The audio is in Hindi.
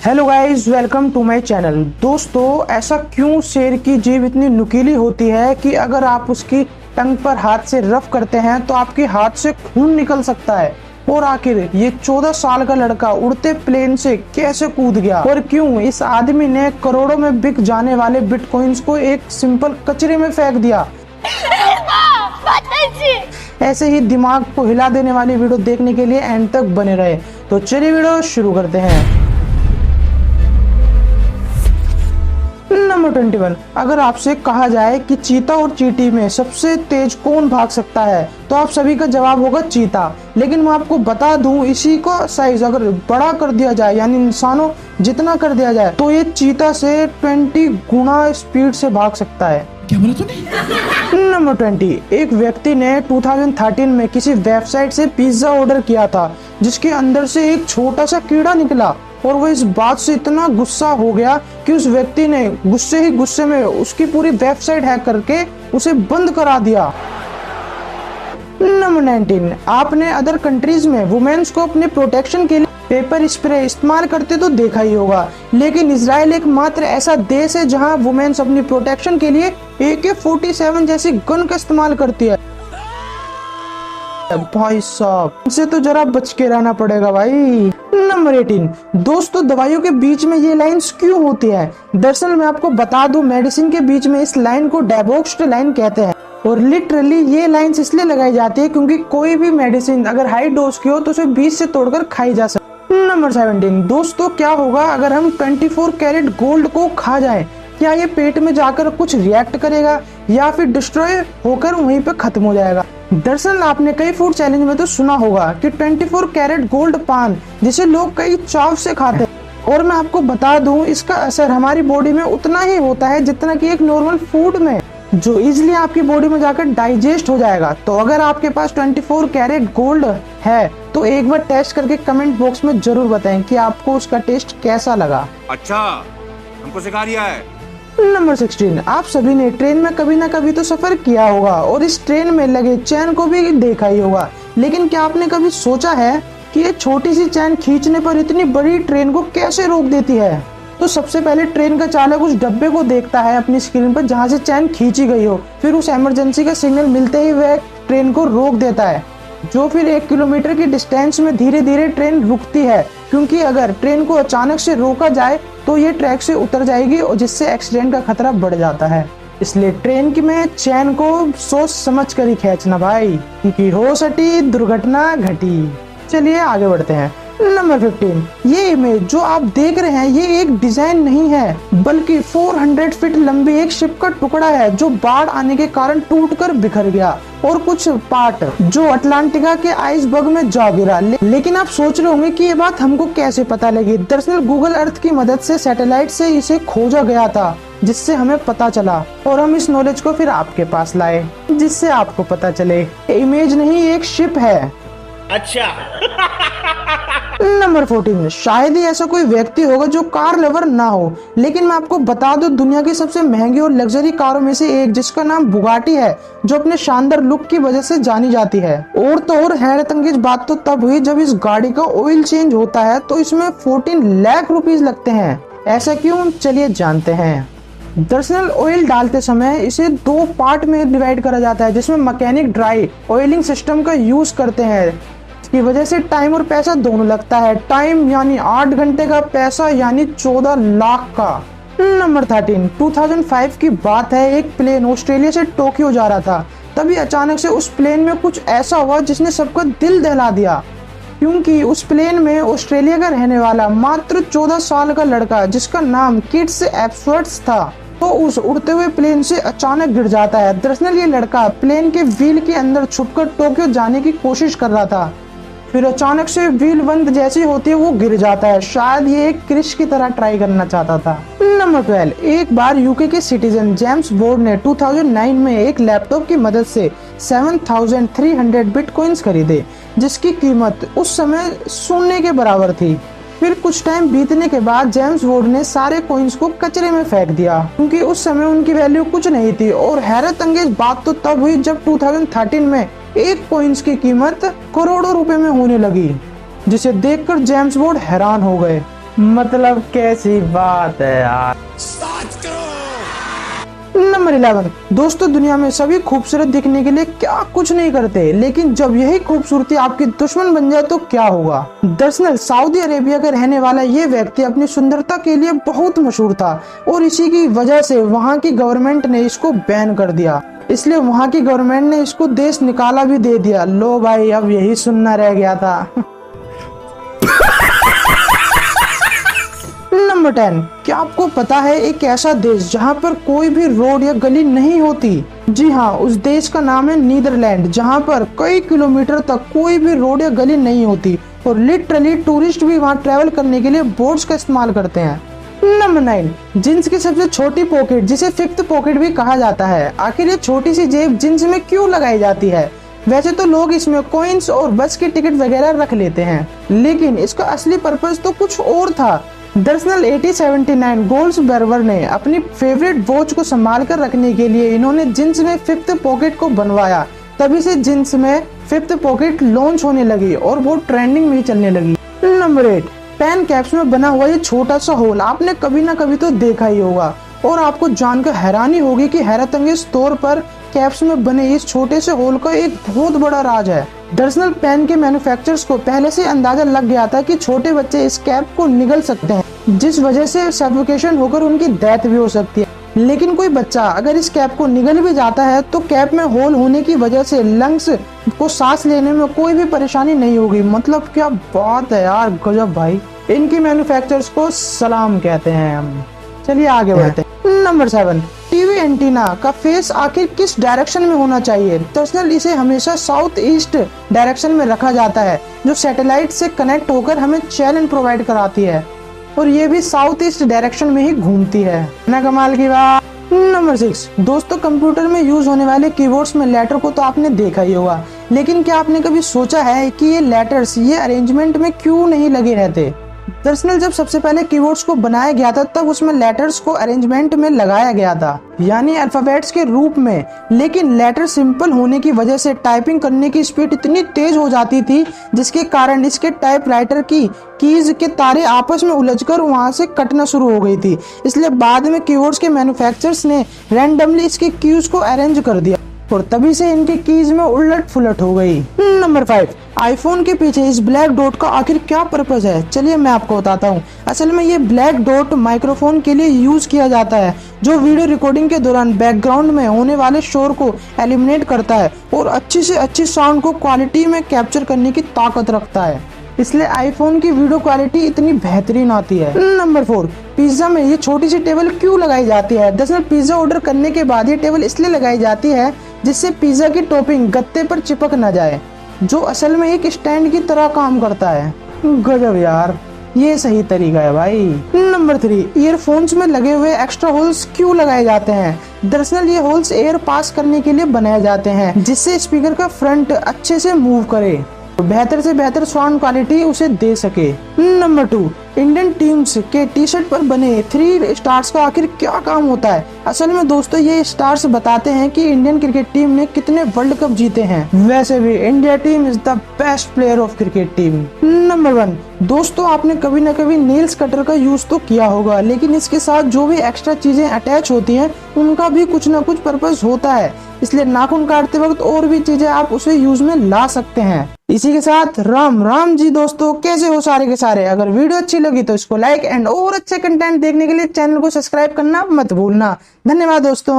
Hello guys, welcome to my channel. दोस्तों, ऐसा क्यों शेर की जीभ इतनी नुकीली होती है कि अगर आप उसकी टंग पर हाथ से रफ करते हैं तो आपके हाथ से खून निकल सकता है। और आखिर ये 14 साल का लड़का उड़ते प्लेन से कैसे कूद गया और क्यों इस आदमी ने करोड़ों में बिक जाने वाले बिटकॉइंस को एक सिंपल कचरे में फेंक दिया। ऐसे ही दिमाग को हिला देने वाली वीडियो देखने के लिए एंड तक बने रहे। तो चलिए वीडियो शुरू करते हैं। नंबर 21, अगर आपसे कहा जाए कि चीता और चींटी में सबसे तेज कौन भाग सकता है तो आप सभी का जवाब होगा चीता। लेकिन मैं आपको बता दूं, इसी का साइज अगर बड़ा कर दिया जाए यानी इंसानों जितना कर दिया जाए तो ये चीता से 20 गुना स्पीड से भाग सकता है। क्या बोला तूने? नंबर 20, एक व्यक्ति ने 2013 में किसी वेबसाइट से पिज्जा ऑर्डर किया था जिसके अंदर से एक छोटा सा कीड़ा निकला और वो इस बात से इतना गुस्सा हो गया कि उस व्यक्ति ने गुस्से में उसकी पूरी वेबसाइट हैक करके उसे बंद करा दिया। नंबर 19, आपने अदर कंट्रीज में वुमेन्स को अपने प्रोटेक्शन के लिए पेपर स्प्रे इस्तेमाल करते तो देखा ही होगा, लेकिन इजराइल एकमात्र ऐसा देश है जहां वुमेन्स अपनी प्रोटेक्शन के लिए AK-47 जैसी गन का इस्तेमाल करती है। भाई साहब, इनसे तो जरा बच के रहना पड़ेगा भाई। नंबर 18, दोस्तों दवाइयों के बीच में ये लाइन्स क्यों होती है? दरअसल मैं आपको बता दूं, मेडिसिन के बीच में इस लाइन को डेबोक्स्ड लाइन कहते हैं और लिटरली ये लाइन्स इसलिए लगाई जाती है क्योंकि कोई भी मेडिसिन अगर हाई डोज की हो तो उसे बीच से तोड़कर खाई जा सकती है। नंबर 17, दोस्तों क्या होगा अगर हम 24 कैरेट गोल्ड को खा जाए? क्या ये पेट में जाकर कुछ रिएक्ट करेगा या फिर डिस्ट्रॉय होकर वहीं पे खत्म हो जाएगा? दरअसल आपने कई फूड चैलेंज में तो सुना होगा कि 24 कैरेट गोल्ड पान जिसे लोग कई चाव से खाते हैं, और मैं आपको बता दूं इसका असर हमारी बॉडी में उतना ही होता है जितना कि एक नॉर्मल फूड में, जो इजिली आपकी बॉडी में जाकर डाइजेस्ट हो जाएगा। तो अगर आपके पास 24 कैरेट गोल्ड है तो एक बार टेस्ट करके कमेंट बॉक्स में जरूर बताएं कि आपको उसका टेस्ट कैसा लगा। अच्छा, हमको सिखा रिया है। नंबर 16, आप सभी ने ट्रेन में कभी ना कभी तो सफर किया होगा और इस ट्रेन में लगे चैन को भी देखा ही होगा, लेकिन क्या आपने कभी सोचा है कि ये छोटी सी चैन खींचने पर इतनी बड़ी ट्रेन को कैसे रोक देती है? तो सबसे पहले ट्रेन का चालक उस डब्बे को देखता है अपनी स्क्रीन पर जहाँ से चैन खींची गई हो, फिर उस इमरजेंसी का सिग्नल मिलते ही वह ट्रेन को रोक देता है, जो फिर 1 किलोमीटर की डिस्टेंस में धीरे धीरे ट्रेन रुकती है, क्योंकि अगर ट्रेन को अचानक से रोका जाए तो ये ट्रैक से उतर जाएगी और जिससे एक्सीडेंट का खतरा बढ़ जाता है। इसलिए ट्रेन की में चैन को सोच समझ कर ही खींचना भाई, क्योंकि हो सटी दुर्घटना घटी। चलिए आगे बढ़ते हैं। नंबर 15, ये इमेज जो आप देख रहे हैं ये एक डिजाइन नहीं है बल्कि 400 फीट लंबी एक शिप का टुकड़ा है जो बाढ़ आने के कारण टूटकर बिखर गया और कुछ पार्ट जो अटलांटिका के आइसबर्ग में जा गिरा। लेकिन आप सोच रहे होंगे कि ये बात हमको कैसे पता लगी? दरअसल गूगल अर्थ की मदद से सैटेलाइट से इसे खोजा गया था जिससे हमें पता चला और हम इस नॉलेज को फिर आपके पास लाए जिससे आपको पता चले इमेज नहीं एक शिप है। अच्छा। नंबर 14, शायद ही ऐसा कोई व्यक्ति होगा जो कार लवर ना हो, लेकिन मैं आपको बता दूं दुनिया की सबसे महंगी और लग्जरी कारों में से एक जिसका नाम बुगाटी है, जो अपने शानदार लुक की वजह से जानी जाती है। और तो और हैरत अंगेज बात तो तब हुई जब इस गाड़ी का ऑयल चेंज होता है तो इसमें 14 लाख रुपीज लगते हैं। ऐसा क्यों, चलिए जानते हैं। दरअसल ऑयल डालते समय इसे 2 पार्ट में डिवाइड करा जाता है जिसमें मैकेनिक ड्राई ऑयलिंग सिस्टम का यूज करते हैं, की वजह से टाइम और पैसा दोनों लगता है। टाइम यानी 8 घंटे का, पैसा यानी 14 लाख का। नंबर 13, 2005 की बात है। एक प्लेन ऑस्ट्रेलिया से टोक्यो जा रहा था, तभी अचानक से उस प्लेन में कुछ ऐसा हुआ जिसने सबका दिल दहला दिया, क्योंकि उस प्लेन में ऑस्ट्रेलिया का रहने वाला मात्र 14 साल का लड़का जिसका नाम किड्स एब्सवर्ट्स था तो उस उड़ते हुए प्लेन से अचानक गिर जाता है। दरअसल ये लड़का प्लेन के व्हील के अंदर छुपकर टोक्यो जाने की कोशिश कर रहा था, फिर अचानक से व्हील बंद जैसी होती है वो गिर जाता है। शायद ये एक क्रिश की तरह ट्राई करना चाहता था। नंबर 12, एक बार यूके के सिटीजन जेम्स बोर्ड ने 2009 में एक लैपटॉप की मदद से 7300 बिटकॉइंस खरीदे जिसकी कीमत उस समय सोने के बराबर थी। फिर कुछ टाइम बीतने के बाद जेम्स बोर्ड ने सारे कॉइन्स को कचरे में फेंक दिया क्योंकि उस समय उनकी वैल्यू कुछ नहीं थी। और हैरत अंगेज बात तो तब हुई जब 2013 में एक कॉइन्स की कीमत करोड़ों रुपए में होने लगी, जिसे देखकर जेम्स बोर्ड हैरान हो गए। मतलब कैसी बात है यार। नंबर 11, दोस्तों दुनिया में सभी खूबसूरत दिखने के लिए क्या कुछ नहीं करते, लेकिन जब यही खूबसूरती आपकी दुश्मन बन जाए तो क्या होगा। दरअसल सऊदी अरेबिया का रहने वाला ये व्यक्ति अपनी सुंदरता के लिए बहुत मशहूर था और इसी की वजह से वहाँ की गवर्नमेंट ने इसको बैन कर दिया। इसलिए वहाँ की गवर्नमेंट ने इसको देश निकाला भी दे दिया। लो भाई, अब यही सुनना रह गया था। नंबर 10, क्या आपको पता है एक ऐसा देश जहाँ पर कोई भी रोड या गली नहीं होती? जी हाँ, उस देश का नाम है नीदरलैंड, जहाँ पर कई किलोमीटर तक कोई भी रोड या गली नहीं होती और लिटरली टूरिस्ट भी वहाँ ट्रैवल करने के लिए बोट्स का इस्तेमाल करते हैं। नंबर 9, जींस की सबसे छोटी पॉकेट, जिसे फिफ्थ पॉकेट भी कहा जाता है। आखिर ये छोटी सी जेब जींस में क्यों लगाई जाती है? वैसे तो लोग इसमें कॉइन्स और बस की टिकट वगैरह रख लेते हैं, लेकिन इसका असली पर्पस तो कुछ और था। दरअसल 1879 गोल्ड्स बर्बर ने अपनी फेवरेट वॉच को संभाल कर रखने के लिए इन्होंने जींस में फिफ्थ पॉकेट को बनवाया। तभी से जींस में फिफ्थ पॉकेट लॉन्च होने लगी और वो ट्रेंडिंग में चलने लगी। नंबर 8, पेन कैप्स में बना हुआ ये छोटा सा होल आपने कभी ना कभी तो देखा ही होगा और आपको जानकर हैरानी होगी कि हैरत अंगेज तौर पर कैप्स में बने इस छोटे से होल का एक बहुत बड़ा राज है। दरअसल पेन के मैन्युफैक्चरर्स को पहले से अंदाजा लग गया था कि छोटे बच्चे इस कैप को निगल सकते हैं, जिस वजह से सफोकेशन होकर उनकी डेथ भी हो सकती है। लेकिन कोई बच्चा अगर इस कैप को निगल भी जाता है तो कैप में होल होने की वजह से लंग्स को सांस लेने में कोई भी परेशानी नहीं होगी। मतलब क्या बात है यार, गजब भाई। इनकी मैन्युफैक्चरर्स को सलाम कहते हैं हम। चलिए आगे बढ़ते हैं। नंबर 7, टीवी एंटीना का फेस आखिर किस डायरेक्शन में होना चाहिए? दरअसल इसे हमेशा साउथ ईस्ट डायरेक्शन में रखा जाता है, जो सैटेलाइट से कनेक्ट होकर हमें चैनल प्रोवाइड कराती है और ये भी साउथ ईस्ट डायरेक्शन में ही घूमती है ना। कमाल की बात। नंबर 6, दोस्तों कंप्यूटर में यूज होने वाले कीबोर्ड्स में लेटर को तो आपने देखा ही होगा, लेकिन क्या आपने कभी सोचा है कि ये लेटर्स ये अरेंजमेंट में क्यों नहीं लगे रहते? दरअसल जब सबसे पहले कीबोर्ड्स को बनाया गया था तब उसमें लेटर्स को अरेंजमेंट में लगाया गया था, यानी अल्फाबेट्स के रूप में। लेकिन लेटर सिंपल होने की वजह से टाइपिंग करने की स्पीड इतनी तेज हो जाती थी जिसके कारण इसके टाइपराइटर की कीज के तारे आपस में उलझकर वहां से कटना शुरू हो गई थी। इसलिए बाद में कीबोर्ड्स के मैन्युफैक्चरर्स ने रैंडमली इसकी कीज को अरेंज कर दिया और तभी से इनके कीज में उलट फुलट हो गई। नंबर 5, आईफोन के पीछे इस ब्लैक डॉट का आखिर क्या पर्पस है? चलिए मैं आपको बताता हूँ। असल में ये ब्लैक डॉट माइक्रोफोन के लिए यूज किया जाता है, जो वीडियो रिकॉर्डिंग के दौरान बैकग्राउंड में होने वाले शोर को एलिमिनेट करता है और अच्छी से अच्छी साउंड को क्वालिटी में कैप्चर करने की ताकत रखता है। इसलिए आईफोन की वीडियो क्वालिटी इतनी बेहतरीन आती है। नंबर 4, पिज्जा में ये छोटी सी टेबल क्यों लगाई जाती है? दरअसल पिज्जा ऑर्डर करने के बाद ये टेबल इसलिए लगाई जाती है जिससे पिज्जा की टॉपिंग गत्ते पर चिपक न जाए, जो असल में एक स्टैंड की तरह काम करता है। गजब यार, ये सही तरीका है भाई। नंबर 3, ईयरफोन्स में लगे हुए एक्स्ट्रा होल्स क्यों लगाए जाते हैं? दरअसल ये होल्स एयर पास करने के लिए बनाए जाते हैं, जिससे स्पीकर का फ्रंट अच्छे से मूव करे, बेहतर से बेहतर साउंड क्वालिटी उसे दे सके। नंबर 2, इंडियन टीम्स के टी शर्ट पर बने 3 स्टार्स का आखिर क्या काम होता है? असल में दोस्तों ये स्टार्स बताते हैं कि इंडियन क्रिकेट टीम ने कितने वर्ल्ड कप जीते हैं। वैसे भी India team is the best player of cricket team. Number 1, दोस्तों आपने कभी न कभी नेल्स कटर का यूज तो किया होगा, लेकिन इसके साथ जो भी एक्स्ट्रा चीजें अटैच होती हैं उनका भी कुछ न कुछ पर्पस होता है। इसलिए नाखून काटते वक्त और भी चीजें आप उसे यूज में ला सकते हैं। इसी के साथ राम राम जी दोस्तों, कैसे हो सारे के सारे? अगर वीडियो अच्छी लगी तो इसको लाइक एंड और अच्छे कंटेंट देखने के लिए चैनल को सब्सक्राइब करना मत भूलना। धन्यवाद दोस्तों।